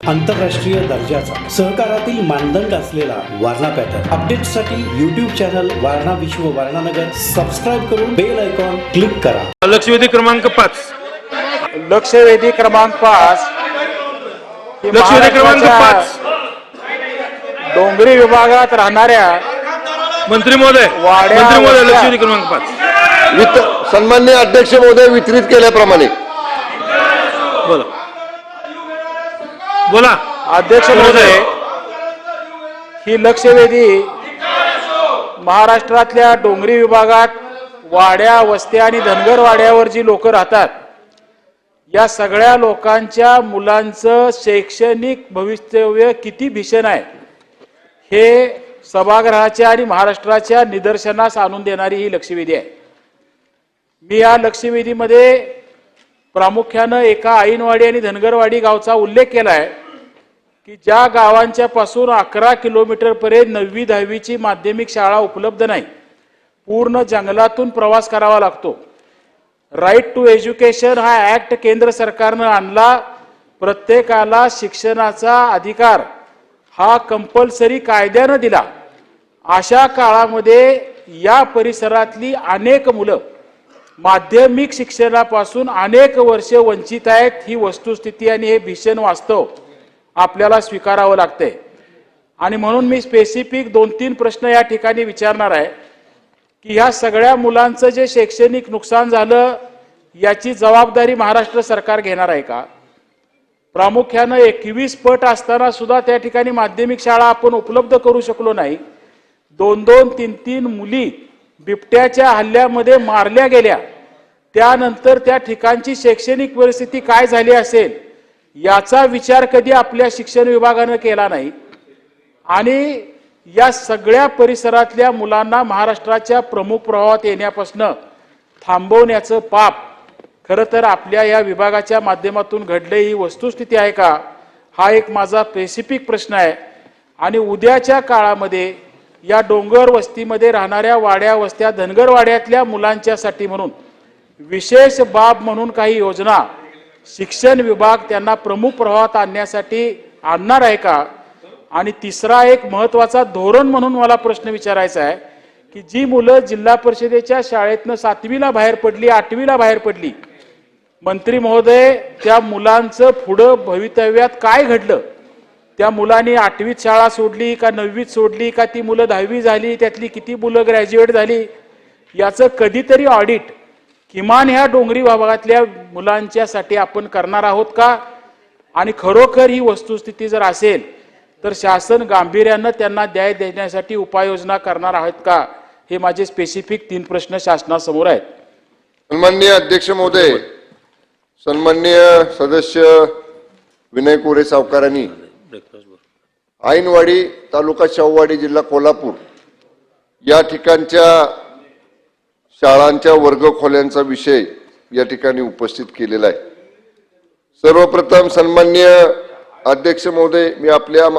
आंतरराष्ट्रीय दर्जाचा सहकारातील मानदंड असलेला वारणा पॅटर्न अपडेटसाठी यूट्यूब चॅनल वारणा विश्व वारणानगर सबस्क्राइब करून बेल आयकॉन क्लिक करा. लक्षवेधी क्रमांक 5 लक्षवेधी क्रमांक 5 लक्षवेधी क्रमांक 5 डोंगरी विभागात राहणाऱ्या मंत्री महोदय लक्षवेधी क्रमांक 5 सन्माननीय अध्यक्ष महोदय वितरित केल्याप्रमाणे बोला अध्यक्ष महोदय, ही लक्षवेधी महाराष्ट्रातल्या डोंगरी विभागात वाड्या वस्त्या आणि धनगर वाड्यावर जी लोक राहतात या सगळ्या लोकांच्या मुलांचं शैक्षणिक भवितव्य किती भीषण आहे हे सभागृहाच्या आणि महाराष्ट्राच्या निदर्शनास आणून देणारी ही लक्षवेधी आहे. मी या लक्षवेधीमध्ये प्रामुख्यानं एका ऐनवाडी आणि धनगरवाडी गावचा उल्लेख केला आहे की ज्या गावांच्या पासून 11 किलोमीटर पर्यंत 9वी 10वीची माध्यमिक शाळा उपलब्ध नाही. पूर्ण जंगलातून प्रवास करावा लागतो. राईट टू एज्युकेशन हा ऍक्ट केंद्र सरकारनं आणला. प्रत्येकाला शिक्षणाचा अधिकार हा कंपल्सरी कायद्यानं दिला. अशा काळामध्ये या परिसरातली अनेक मुलं माध्यमिक शिक्षणापासून अनेक वर्ष वंचित आहेत. ही वस्तुस्थिती आणि हे भीषण वास्तव आपल्याला स्वीकारावं लागतंय. आणि म्हणून मी स्पेसिफिक 2-3 प्रश्न या ठिकाणी विचारणार आहे की ह्या सगळ्या मुलांचं जे शैक्षणिक नुकसान झालं याची जबाबदारी महाराष्ट्र सरकार घेणार आहे का? प्रामुख्यानं 21 पट असताना सुद्धा त्या ठिकाणी माध्यमिक शाळा आपण उपलब्ध करू शकलो नाही. 2-2, 3-3 मुली बिबट्याच्या हल्ल्यामध्ये मारल्या गेल्या. त्यानंतर त्या ठिकाणची शैक्षणिक परिस्थिती काय झाली असेल याचा विचार कधी आपल्या शिक्षण विभागानं केला नाही. आणि या सगळ्या परिसरातल्या मुलांना महाराष्ट्राच्या प्रमुख प्रवाहात येण्यापासून थांबवण्याचं पाप खरं तर आपल्या या विभागाच्या माध्यमातून घडले ही वस्तुस्थिती आहे का? हा एक माझा स्पेसिफिक प्रश्न आहे. आणि उद्याच्या काळामध्ये या डोंगर वस्तीमध्ये राहणाऱ्या वाड्या वस्त्या धनगर वाड्यातल्या मुलांच्यासाठी म्हणून विशेष बाब म्हणून काही योजना शिक्षण विभाग त्यांना प्रमुख प्रवाहात आणण्यासाठी आणणार आहे का? आणि तिसरा एक महत्त्वाचा धोरण म्हणून मला प्रश्न विचारायचा आहे की जी मुलं जिल्हा परिषदेच्या शाळेतनं 7वीला बाहेर पडली 8वीला बाहेर पडली, मंत्री महोदय त्या मुलांचं पुढं भवितव्यात काय घडलं? त्या मुलांनी 8वीत शाळा सोडली का 9वीत सोडली का ती मुलं 10वी झाली, त्यातली किती मुलं ग्रॅज्युएट झाली याचं कधीतरी ऑडिट किमान ह्या डोंगरी भागातल्या मुलांच्यासाठी आपण करणार आहोत का? आणि खरोखर ही वस्तुस्थिती जर असेल तर शासन गांभीर्यानं त्यांना न्याय देण्यासाठी उपाययोजना करणार आहेत का? हे माझे स्पेसिफिक 3 प्रश्न शासनासमोर आहेत. सन्माननीय अध्यक्ष महोदय, सन्माननीय सदस्य विनय कोरे सावकारांनी ऐनवाडी तालुका शाहूवाडी जिल्हा कोल्हापूर या ठिकाणच्या शाळांच्या वर्गखोल्यांचा विषय या ठिकाणी उपस्थित केलेला आहे. सर्वप्रथम सन्माननीय अध्यक्ष महोदय, मी आपल्या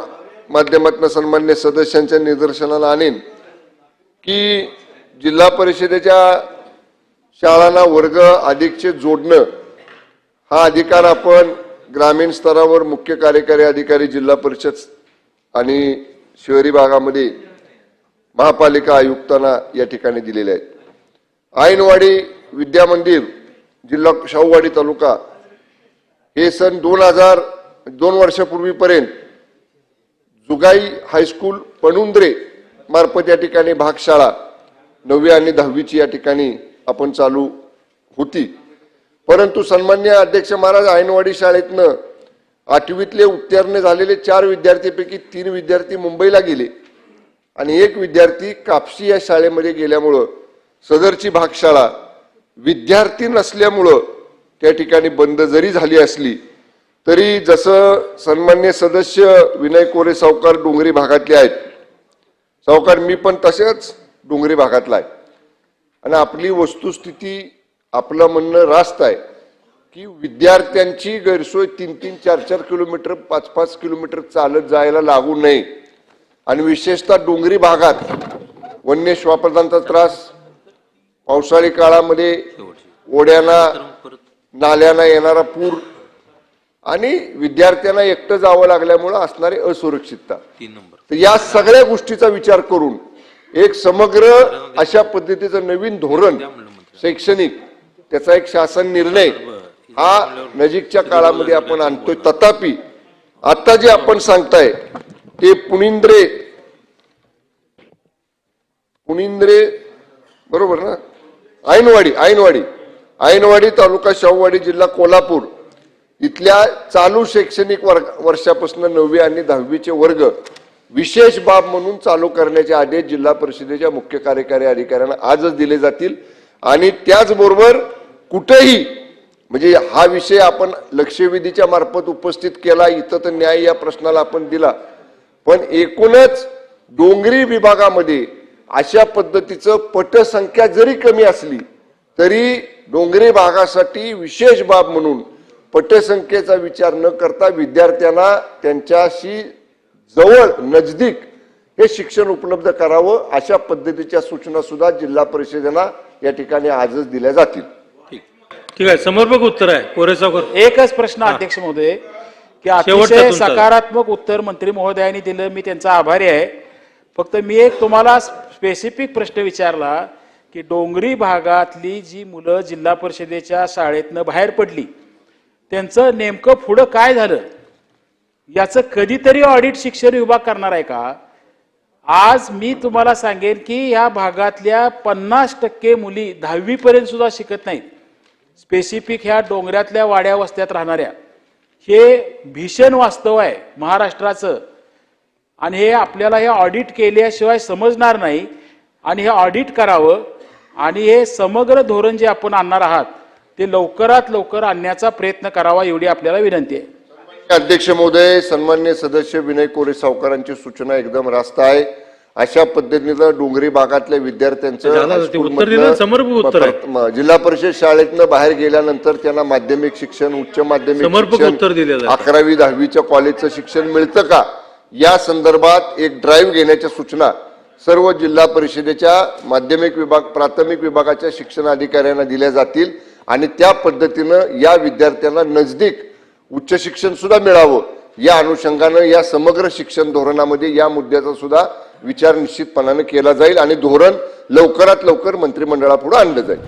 माध्यमातून सन्माननीय सदस्यांच्या निदर्शनाला आणेन की जिल्हा परिषदेच्या शाळांना वर्ग अधिकचे जोडणं हा अधिकार आपण ग्रामीण स्तरावर मुख्य कार्यकारी अधिकारी जिल्हा परिषद आणि शहरी भागामध्ये महापालिका आयुक्तांना या ठिकाणी दिलेले आहेत. ऐनवाडी विद्या मंदिर जिल्हा शाहूवाडी तालुका हे सन 2 वर्षापूर्वीपर्यंत जुगाई हायस्कूल पणुंद्रे मार्फत या ठिकाणी भागशाळा 9वी आणि 10वीची या ठिकाणी आपण चालू होती. परंतु सन्माननीय अध्यक्ष महाराज, ऐनवाडी शाळेतनं 8वीतले उत्तीर्ण झालेले 4 विद्यार्थ्यांपैकी 3 विद्यार्थी मुंबईला गेले आणि 1 विद्यार्थी कापशी या शाळेमध्ये गेल्यामुळं सदरची भागशाळा विद्यार्थी नसल्यामुळं त्या ठिकाणी बंद जरी झाली असली तरी जसं सन्माननीय सदस्य विनय कोरे सावकार डोंगरी भागातले आहेत, सावकार मी पण तसेच डोंगरी भागातला आहे आणि आपली वस्तुस्थिती आपलं म्हणणं रास्त आहे की विद्यार्थ्यांची गैरसोय 3-3, 4-4 किलोमीटर 5-5 किलोमीटर चालत जायला लागू नये. आणि विशेषतः डोंगरी भागात वन्य श्वापदांचा त्रास, पावसाळी काळामध्ये ओढ्यांना नाल्यांना येणारा पूर आणि विद्यार्थ्यांना एकटं जावं लागल्यामुळं असणारी असुरक्षितता. 3 नंबर. तर या सगळ्या गोष्टीचा विचार करून एक समग्र अशा पद्धतीचं नवीन धोरण शैक्षणिक त्याचा एक शासन निर्णय हा नजीकच्या काळामध्ये आपण आणतोय. तथापि आता जे आपण सांगताय ते पुणिंद्रे बरोबर ना, ऐनवाडी तालुका शाहूवाडी जिल्हा कोल्हापूर इथल्या चालू शैक्षणिक वर्षापासून 9वी आणि 10वीचे वर्ग विशेष बाब म्हणून चालू करण्याचे आदेश जिल्हा परिषदेच्या मुख्य कार्यकारी अधिकाऱ्यांना आजच दिले जातील. आणि त्याचबरोबर कुठेही म्हणजे हा विषय आपण लक्षवेधीच्या मार्फत उपस्थित केला, इथं तर न्याय या प्रश्नाला आपण दिला, पण एकूणच डोंगरी विभागामध्ये अशा पद्धतीचं पटसंख्या जरी कमी असली तरी डोंगरी भागासाठी विशेष बाब म्हणून पटसंख्येचा विचार न करता विद्यार्थ्यांना त्यांच्याशी जवळ नजदीक हे शिक्षण उपलब्ध करावं अशा पद्धतीच्या सूचना सुद्धा जिल्हा परिषदेला या ठिकाणी आजच दिल्या जातील. ठीक आहे, समर्पक उत्तर आहे कोरेसावकर. एकच प्रश्न अध्यक्ष महोदय की शेवटचा अतिशय तुमचा. सकारात्मक उत्तर मंत्री महोदयांनी दिलं, मी त्यांचा आभारी आहे. फक्त मी एक तुम्हाला स्पेसिफिक प्रश्न विचारला की डोंगरी भागातली जी मुलं जिल्हा परिषदेच्या शाळेतनं बाहेर पडली त्यांचं नेमकं पुढं काय झालं याचं कधीतरी ऑडिट शिक्षण विभाग करणार आहे का? आज मी तुम्हाला सांगेन की या भागातल्या 50% मुली 10वी पर्यंत सुद्धा शिकत नाहीत. स्पेसिफिक ह्या डोंगरातल्या वाड्या वस्त्यात राहणाऱ्या, हे भीषण वास्तव आहे महाराष्ट्राचं. आणि हे आपल्याला हे ऑडिट केल्याशिवाय समजणार नाही. आणि हे ऑडिट करावं आणि हे समग्र धोरण जे आपण आणणार आहात ते लवकरात लवकर आणण्याचा प्रयत्न करावा एवढी आपल्याला विनंती आहे. अध्यक्ष महोदय, सन्माननीय सदस्य विनय कोरे सावकारांची सूचना एकदम रास्त आहे. अशा पद्धतीनं डोंगरी भागातल्या विद्यार्थ्यांचं उत्तर दिलं, समर्पक उत्तर आहे. जिल्हा परिषद शाळेतनं बाहेर गेल्यानंतर त्यांना माध्यमिक शिक्षण, उच्च माध्यमिक समर्पक उत्तर दिलेलं आहे. 11वी 10वीच्या कॉलेजचं शिक्षण मिळतं का या संदर्भात एक ड्राईव्ह घेण्याच्या सूचना सर्व जिल्हा परिषदेच्या माध्यमिक विभाग, प्राथमिक विभागाच्या शिक्षण अधिकाऱ्यांना दिल्या जातील. आणि त्या पद्धतीनं या विद्यार्थ्यांना नजदीक उच्च शिक्षण सुद्धा मिळावं या अनुषंगानं या समग्र शिक्षण धोरणामध्ये या मुद्द्याचा सुद्धा विचार निश्चितपणाने केला जाईल आणि धोरण लवकरात लवकर मंत्रिमंडळापुढे आणलं जाईल.